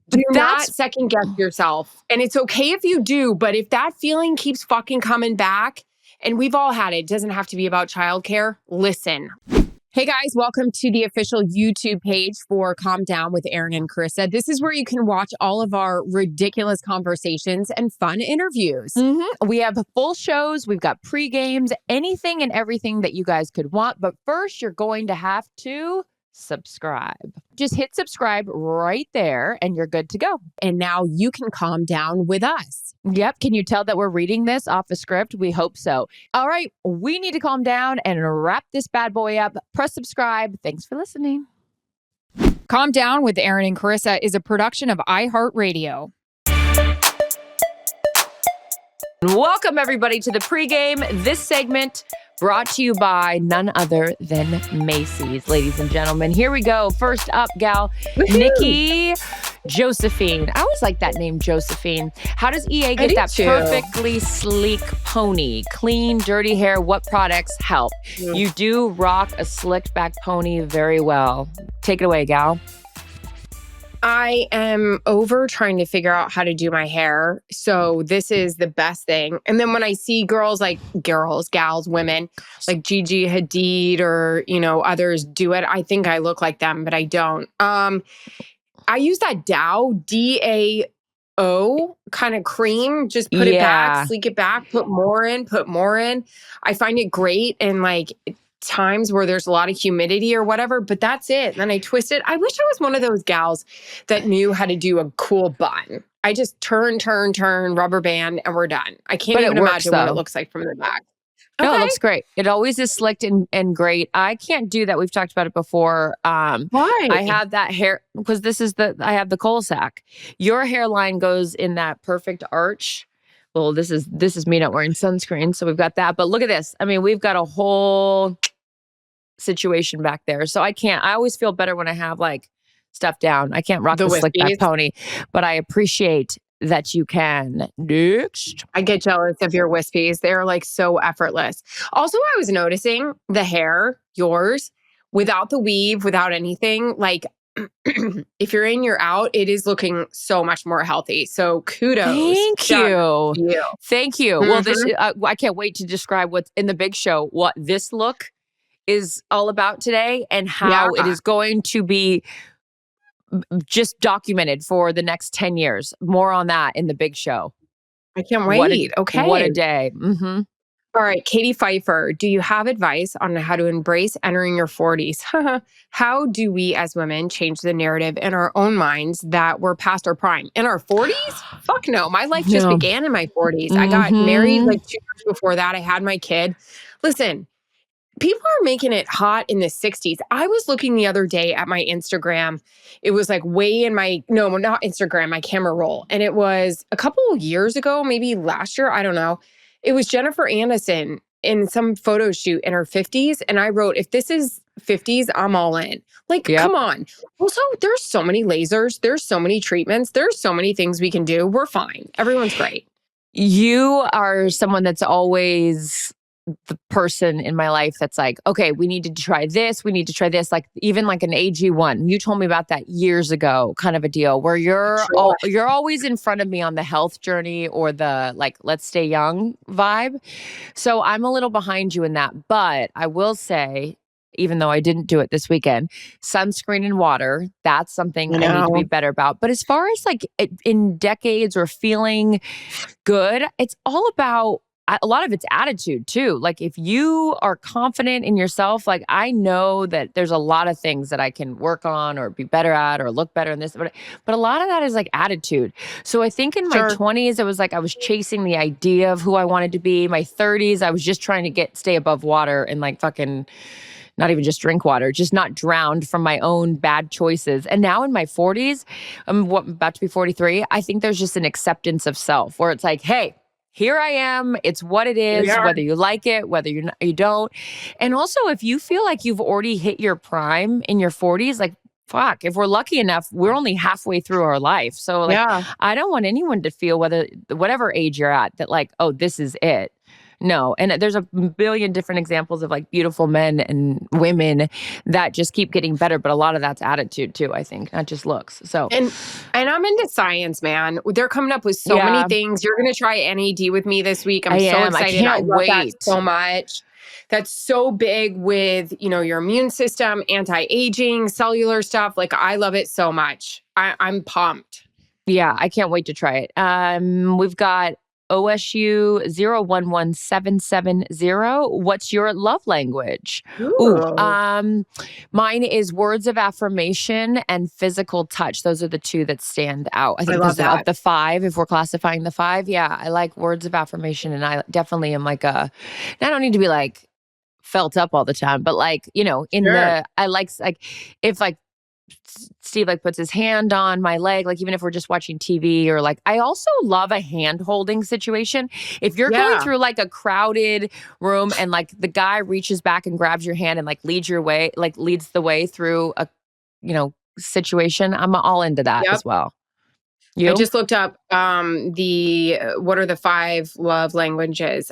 Do not second guess yourself. And it's okay if you do, but if that feeling keeps fucking coming back, and we've all had it, it doesn't have to be about childcare. Listen. Hey guys, welcome to the official YouTube page for Calm Down with Erin and Charissa. This is where you can watch all of our ridiculous conversations and fun interviews. We have full shows. We've got pre-games, anything and everything that you guys could want. But first, you're going to have to subscribe. Just hit subscribe right there and you're good to go. And now you can calm down with us. Yep. Can you tell that we're reading this off a script? We hope so. All right. We need to calm down and wrap this bad boy up. Press subscribe. Thanks for listening. Calm Down with Erin and Charissa is a production of iHeartRadio. Welcome, everybody, to the pregame. This segment brought to you by none other than Macy's. Ladies and gentlemen, here we go. First up, gal, Nikki Josephine. I always like that name, Josephine. How does EA get that perfectly sleek pony? Clean, dirty hair. What products help? You do rock a slicked back pony very well. Take it away, gal. I am over trying to figure out how to do my hair. So this is the best thing. And then when I see gals, women like Gigi Hadid or, others do it, I think I look like them, but I don't. I use that Dow, DAO kind of cream. Just put it back, sleek it back, put more in. I find it great. And times where there's a lot of humidity or whatever, but that's it. And then I twist it. I wish I was one of those gals that knew how to do a cool bun. I just turn, rubber band, and we're done. I can't even imagine what it looks like from the back. No, it looks great. It always is slicked and great. I can't do that. We've talked about it before. Why? I have that hair because I have the coal sack. Your hairline goes in that perfect arch. Well, this is me not wearing sunscreen, so we've got that. But look at this. I mean, we've got a whole situation back there. So I always feel better when I have stuff down. I can't rock the slick back pony, but I appreciate that you can. Next. I get jealous of your wispies. They're so effortless. Also, I was noticing the hair, yours, without the weave, without anything, if you're in, you're out, it is looking so much more healthy. So kudos. Thank you. Thank you. Mm-hmm. Well, this I can't wait to describe what's in the big show, what this look is all about today and how it is going to be just documented for the next 10 years. More on that in the big show. I can't wait. Okay. What a day. Mm-hmm. All right, Katie Pfeiffer, do you have advice on how to embrace entering your 40s? How do we as women change the narrative in our own minds that we're past our prime? In our 40s? Fuck no. My life just began in my 40s. I got married 2 years before that. I had my kid. Listen, people are making it hot in the 60s. I was looking the other day at my Instagram. It was way in not Instagram, my camera roll. And it was a couple of years ago, maybe last year. I don't know. It was Jennifer Aniston in some photo shoot in her 50s. And I wrote, if this is 50s, I'm all in. Come on. Also, there's so many lasers. There's so many treatments. There's so many things we can do. We're fine. Everyone's great. You are someone that's always the person in my life that's okay, we need to try this. We need to try this. Even an AG1. You told me about that years ago, kind of a deal where you're always in front of me on the health journey or the let's stay young vibe. So I'm a little behind you in that. But I will say, even though I didn't do it this weekend, sunscreen and water, that's something I need to be better about. But as far as in decades or feeling good, it's all about a lot of it's attitude too. If you are confident in yourself, I know that there's a lot of things that I can work on or be better at or look better in this, but a lot of that is attitude. So I think in my 20s, it was I was chasing the idea of who I wanted to be. My 30s, I was just trying to stay above water and fucking not even just drink water, just not drowned from my own bad choices. And now in my 40s, I'm about to be 43, I think there's just an acceptance of self where it's hey, here I am. It's what it is, whether you like it, whether you don't. And also, if you feel like you've already hit your prime in your 40s, fuck, if we're lucky enough, we're only halfway through our life. So I don't want anyone to feel whatever age you're at that oh, this is it. No. And there's a billion different examples of like beautiful men and women that just keep getting better. But a lot of that's attitude too, I think, not just looks. So, And I'm into science, man. They're coming up with so many yeah, things. You're going to try NAD with me this week. I I'm so am. I excited. I can't love that wait. so much. That's so big with, your immune system, anti-aging, cellular stuff. Like, I love it so much. I'm pumped. Yeah, I can't wait to try it. We've got OSU 011770. What's your love language? Ooh, Ooh. mine is words of affirmation and physical touch. Those are the two that stand out. I think love those of that. the five, if we're classifying the five. Yeah, I like words of affirmation, and I definitely am like I don't need to be like felt up all the time, but like, Sure. I like if like Steve like puts his hand on my leg, like even if we're just watching TV, or like I also love a hand holding situation. If you're going Yeah. through like a crowded room and like the guy reaches back and grabs your hand and like leads the way through a situation, I'm all into that Yep. as well. I You? just looked up what are the 5 love languages.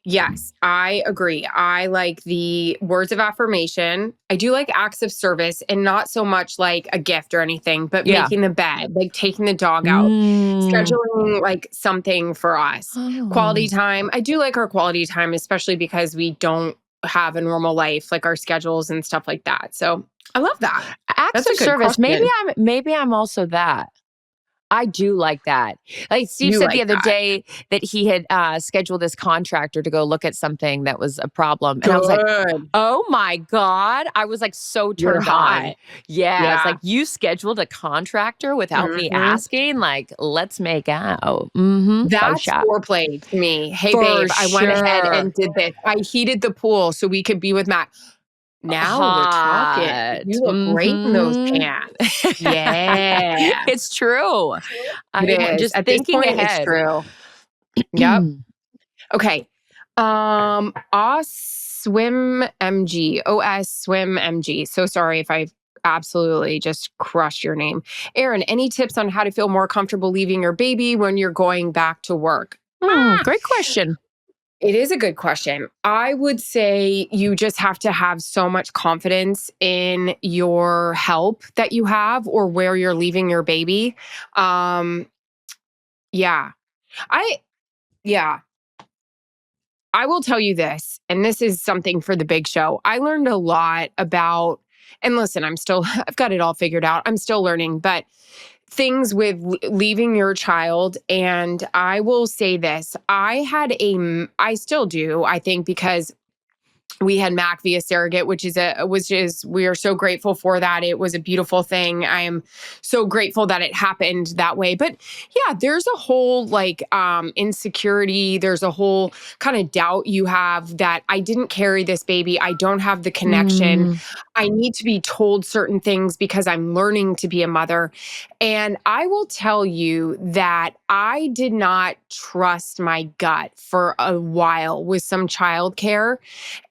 Yes, I agree. I like the words of affirmation. I do like acts of service, and not so much like a gift or anything, but Yeah. making the bed, like taking the dog out, Mm. scheduling like something for us. Quality Oh. time. I do like our quality time, especially because we don't have a normal life, like our schedules and stuff like that. So I love that. Acts That's of a good service. question. Maybe I'm also that. I do like that. Like Steve You said the like other that. day that he had scheduled this contractor to go look at something that was a problem. And I was like, Good. oh my God. I was like so You're turned on. hot. Yeah. It's Yeah. like, you scheduled a contractor without me Mhm. asking? Like, let's make out. Mm-hmm. Faux That's shop. foreplay to me. Hey, For babe, I went ahead sure. and did this. I heated the pool so we could be with Matt. Now we're talking. Hot. You look great in those Mm-hmm. pants. Yeah, It's true. it I'm is. just At this thinking point, it's ahead. true. Yep. Okay. OS Swim MG. So sorry if I absolutely just crushed your name. Erin, any tips on how to feel more comfortable leaving your baby when you're going back to work? Great question. It is a good question. I would say you just have to have so much confidence in your help that you have, or where you're leaving your baby. Um, yeah. I yeah. I will tell you this, and this is something for the big show. I learned a lot about, and listen, I've got it all figured out. I'm still learning, but things with leaving your child. And I will say this, I still do, I think, because we had Mack via surrogate, which is we are so grateful for that. It was a beautiful thing. I am so grateful that it happened that way. But yeah, there's a whole like insecurity. There's a whole kind of doubt you have that I didn't carry this baby. I don't have the connection. Mm, I need to be told certain things because I'm learning to be a mother. And I will tell you that I did not trust my gut for a while with some childcare.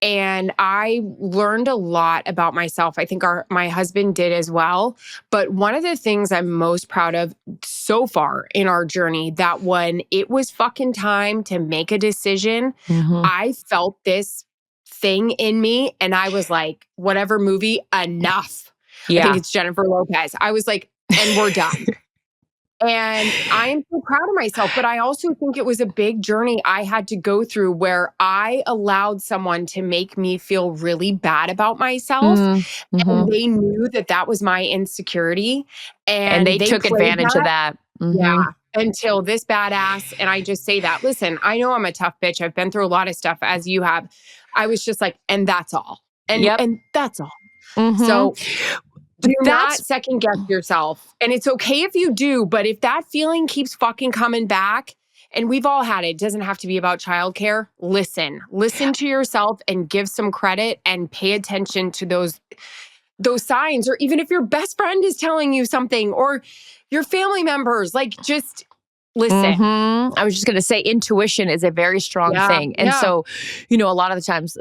And I learned a lot about myself. I think my husband did as well. But one of the things I'm most proud of so far in our journey, that when it was fucking time to make a decision, mhm. I felt this thing in me and I was like, whatever movie, enough. I think Yeah. it's Jennifer Lopez. I was like, and we're done. And I am so proud of myself, but I also think it was a big journey I had to go through where I allowed someone to make me feel really bad about myself. Mhm. And they knew that that was my insecurity. And And they they took played advantage of that. that. Yeah. Mhm. Until this badass. And I just say that, listen, I know I'm a tough bitch. I've been through a lot of stuff as you have. I was just like, and that's all. Yep. And that's all. Mhm. So do not That's second guess yourself. And it's okay if you do, but if that feeling keeps fucking coming back, and we've all had it, it doesn't have to be about childcare. Listen to yourself and give some credit and pay attention to those signs. Or even if your best friend is telling you something, or your family members, like just Listen. I was just going to say intuition is a very strong thing. And so, a lot of the times,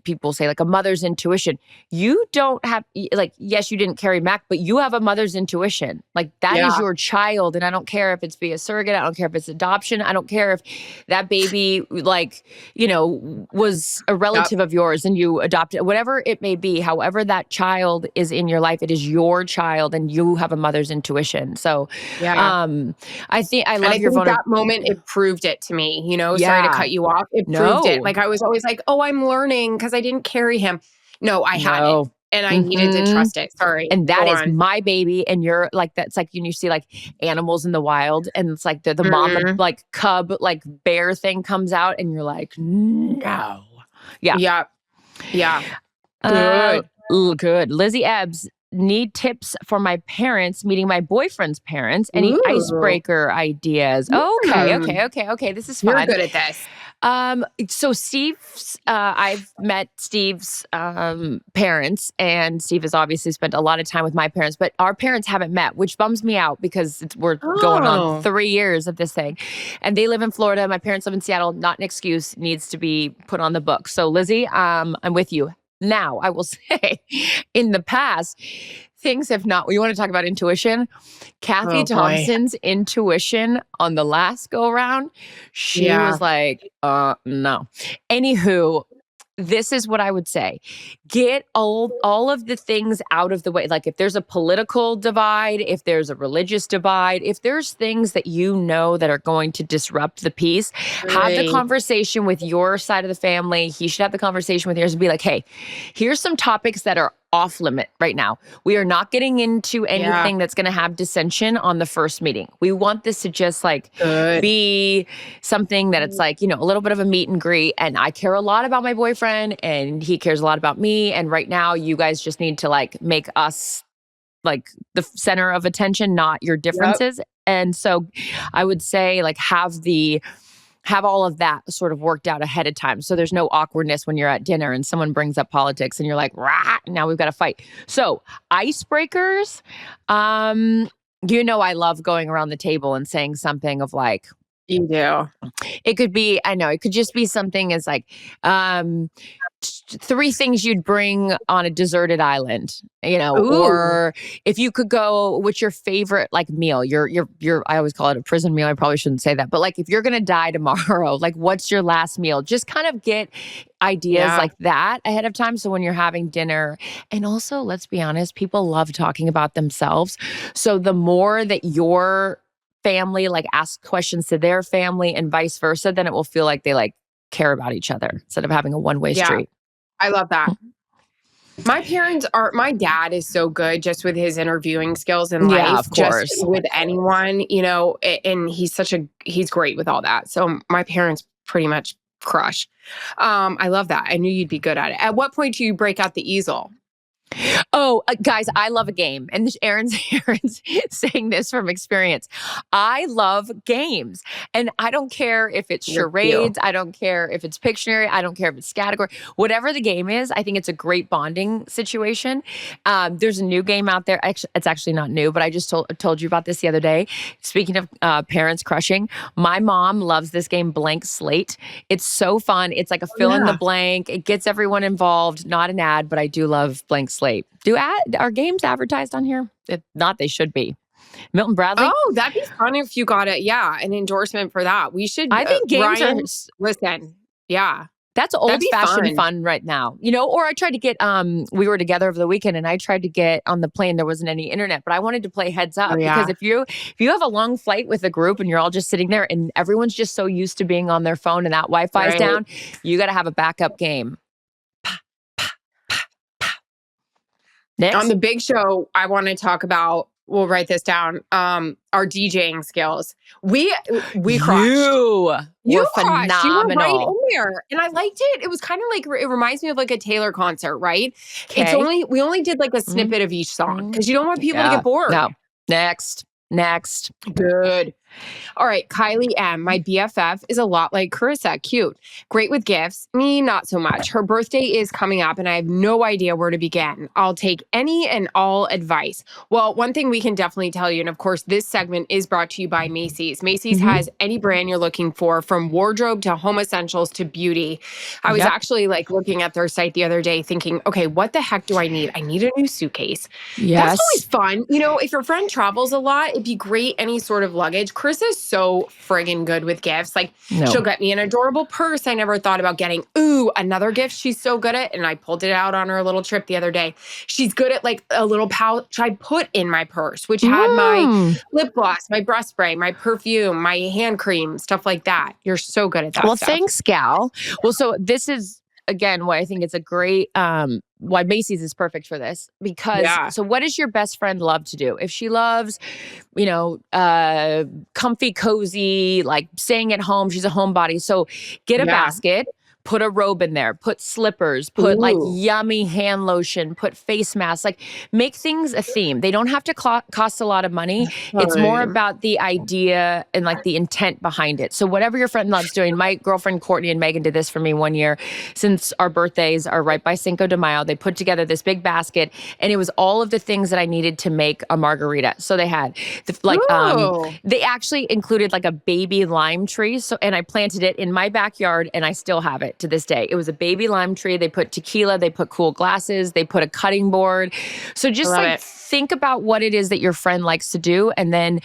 people say like a mother's intuition. You don't have, like, yes, you didn't carry Mack, but you have a mother's intuition. Like that is your child. And I don't care if it's via surrogate. I don't care if it's adoption. I don't care if that baby, like, was a relative of yours and you adopted, whatever it may be, however that child is in your life, it is your child and you have a mother's intuition. So, I think I love your that moment. It proved it to me, sorry to cut you off. It proved it. Like I was always like, oh, I'm learning because I didn't carry him. No, I had it. And I needed to trust it. Sorry. And that is my baby. And you're like, that's like, you see like animals in the wild and it's like the mom, like cub, like bear thing comes out and you're like, no. Yeah. Good. Lizzie Ebbs. Need tips for my parents meeting my boyfriend's parents. Any icebreaker ideas? Okay. This is fun. You're good at this. So Steve's, I've met Steve's parents, and Steve has obviously spent a lot of time with my parents, but our parents haven't met, which bums me out because we're going on 3 years of this thing. And they live in Florida. My parents live in Seattle. Not an excuse. Needs to be put on the book. So Lizzie, I'm with you. Now, I will say, in the past, things have not. You want to talk about intuition? Kathy Thompson's intuition on the last go around, she was like, no. Anywho, this is what I would say. Get all of the things out of the way. Like if there's a political divide, if there's a religious divide, if there's things that that are going to disrupt the peace, have the conversation with your side of the family. He should have the conversation with yours and be like, hey, here's some topics that are off limit right now. We are not getting into anything that's going to have dissension on the first meeting. We want this to just like be something that it's like, a little bit of a meet and greet. And I care a lot about my boyfriend and he cares a lot about me. And right now you guys just need to like make us like the center of attention, not your differences. And so I would say like have all of that sort of worked out ahead of time. So there's no awkwardness when you're at dinner and someone brings up politics and you're like, rah, now we've got to fight. So icebreakers, I love going around the table and saying something of like, you do. It could be, I know, it could just be something as like, 3 things you'd bring on a deserted island, or if you could go, what's your favorite like meal? I always call it a prison meal. I probably shouldn't say that, but like if you're going to die tomorrow, like what's your last meal? Just kind of get ideas like that ahead of time. So when you're having dinner, and also let's be honest, people love talking about themselves. So the more that your family like asks questions to their family and vice versa, then it will feel like they like care about each other instead of having a one-way street. I love that. My dad is so good just with his interviewing skills in life, of course. just with anyone, and he's great with all that. So my parents pretty much crush. I love that. I knew you'd be good at it. At what point do you break out the easel? Oh, guys, I love a game. And Erin's saying this from experience. I love games. And I don't care if it's charades. I don't care if it's Pictionary. I don't care if it's category. Whatever the game is, I think it's a great bonding situation. There's a new game out there. It's actually not new, but I just told you about this the other day. Speaking of parents crushing, my mom loves this game, Blank Slate. It's so fun. It's like a fill in the blank. It gets everyone involved. Not an ad, but I do love Blank Slate. Are games advertised on here? If not, they should be. Milton Bradley? Oh, that'd be fun if you got an endorsement for that. We should. I think games Ryan, listen. Yeah. That's old-fashioned fun right now. Or I tried to get, we were together over the weekend and I tried to get on the plane. There wasn't any internet, but I wanted to play Heads Up because if you have a long flight with a group and you're all just sitting there and everyone's just so used to being on their phone and that Wi-Fi is down, you got to have a backup game. Next. On the big show, I want to talk about, we'll write this down, our DJing skills. We crushed. You were phenomenal. You were right in there. And I liked it. It was kind of like, it reminds me of like a Taylor concert, right? Okay. We only did like a snippet of each song because you don't want people to get bored. No. Next. Good. All right, Kylie M, my BFF, is a lot like Charissa. Cute. Great with gifts. Me, not so much. Her birthday is coming up and I have no idea where to begin. I'll take any and all advice. Well, one thing we can definitely tell you, and of course, this segment is brought to you by Macy's. Macy's has any brand you're looking for, from wardrobe to home essentials to beauty. I was actually like looking at their site the other day thinking, okay, what the heck do I need? I need a new suitcase. Yes. That's always fun. You know, if your friend travels a lot, it'd be great any sort of luggage. Chris is so friggin' good with gifts. Like, she'll get me an adorable purse I never thought about getting. Ooh, another gift she's so good at, and I pulled it out on her little trip the other day. She's good at like a little pouch I put in my purse, which had my lip gloss, my breath spray, my perfume, my hand cream, stuff like that. You're so good at that stuff. Thanks, gal. Well, so this is, again, why I think it's a great, why Macy's is perfect for this. Because, so what does your best friend love to do? If she loves, you know, comfy, cozy, like staying at home, she's a homebody. So get a basket. Put a robe in there, put slippers, put like yummy hand lotion, put face masks, like make things a theme. They don't have to cost a lot of money. It's more about the idea and like the intent behind it. So whatever your friend loves doing, my girlfriend Courtney and Megan did this for me one year. Since our birthdays are right by Cinco de Mayo, they put together this big basket and it was all of the things that I needed to make a margarita. So they had they actually included like a baby lime tree. So, and I planted it in my backyard and I still have it to this day. It was a baby lime tree. They put tequila, they put cool glasses, they put a cutting board. So just like think about what it is that your friend likes to do. And then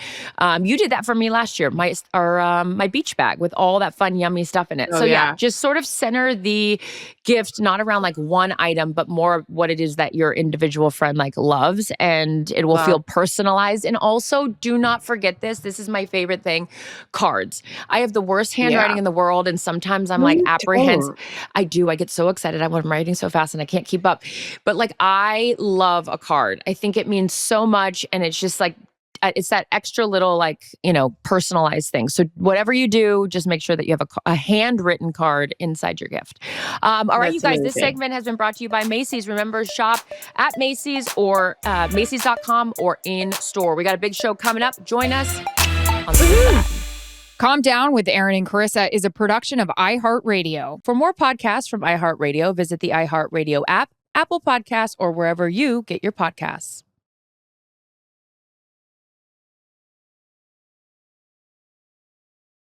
you did that for me last year, my beach bag with all that fun, yummy stuff in it. Just sort of center the gift, not around like one item, but more what it is that your individual friend like loves, and it will feel personalized. And also do not forget this. This is my favorite thing. Cards. I have the worst handwriting in the world. And sometimes I'm like apprehensive. I do. I get so excited. I'm writing so fast and I can't keep up. But like, I love a card. I think it means so much. And it's just like, it's that extra little, like, you know, personalized thing. So whatever you do, just make sure that you have a handwritten card inside your gift. All right, you guys, this segment has been brought to you by Macy's. Remember, shop at Macy's or Macy's.com or in store. We got a big show coming up. Join us on the Calm Down with Erin and Charissa is a production of iHeartRadio. For more podcasts from iHeartRadio, visit the iHeartRadio app, Apple Podcasts, or wherever you get your podcasts.